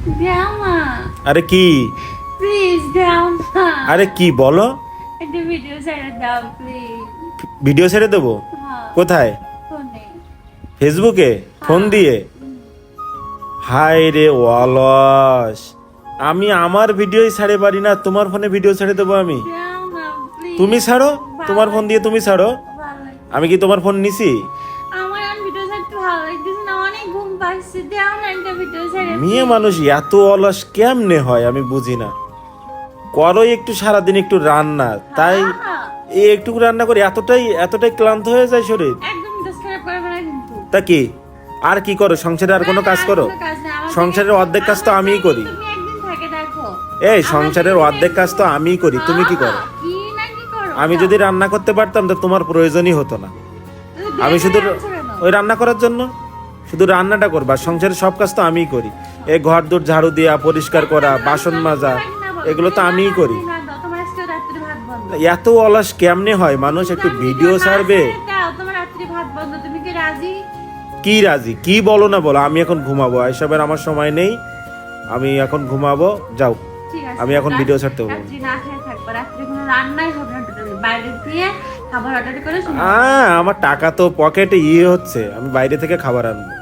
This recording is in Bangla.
দাও না আরে কি? প্লিজ দাও না। আরে কি বলো? একটা ভিডিও ছেড়ে দাও প্লিজ। ভিডিও ছেড়ে দেবো? হ্যাঁ কোথায়? ফোনে। ফেসবুকে ফোন দিয়ে? হায় রে অলস, আমি আমার ভিডিওই ছাড়ে পারি না, তোমার ফোনে ভিডিও ছেড়ে দেবো আমি? দাও না প্লিজ। তুমি ছাড়ো, তোমার ফোন দিয়ে তুমি ছাড়ো। ভালো লাগছে। আমি কি তোমার ফোন নিছি? আমার আর ভিডিও ছাড়তে ভালো লাগতেছে না, অনেক ঘুম পাচ্ছে। দাও না একটা ভিডিও ছেড়ে। মেয়ে মানুষ এত অলস কেমনে হয় আমি বুঝি না। করো একটু সারাদিন একটু রান্না, তাই এই একটু রান্না করে এতটাই ক্লান্ত হয়ে যায় শরীর। একদম দোষ খারাপ করবে না কিন্তু। তা কি আর কি করো সংসারে? আর কোনো কাজ করো? সংসারের অর্ধেক কাজ তো আমিই করি। তুমি একদিন থেকে দেখো। এই সংসারের অর্ধেক কাজ তো আমিই করি, তুমি কি করো? কি না কি করো? আমি যদি রান্না করতে পারতাম তো তোমার প্রয়োজনই হতো না। আমি শুধু ওই রান্না করার জন্য শুধু রান্নাটা করবা, সংসারের সব কাজ তো আমিই করি। এই ঘর দূর ঝাড়ু দেওয়া, পরিষ্কার করা, বাসন মাজা, এগুলো তো আমিই করি। তোমার আজকে রাত্রে ভাত বন্ধ। এত অলস কেমনে হয় মানুষ? একটু ভিডিও ছাড়বে। দাও, তোমার রাত্রে ভাত বন্ধ। তুমি কি রাজি? কি রাজি? কি বলো না বলো, আমি এখন ঘুমাবো, এসবের আমার সময় নেই, আমি এখন ঘুমাবো। যাও, ঠিক আছে। আমি এখন ভিডিও ছাড়তে বলবো। রাত্রি না খেয়ে থাকবা, রাত্রে কোনো রান্নাই হবে না টোটালি। বাইরে দিয়ে খাবার অর্ডার করে আমার টাকা তো পকেটে হচ্ছে, আমি বাইরে থেকে খাবার আনবো।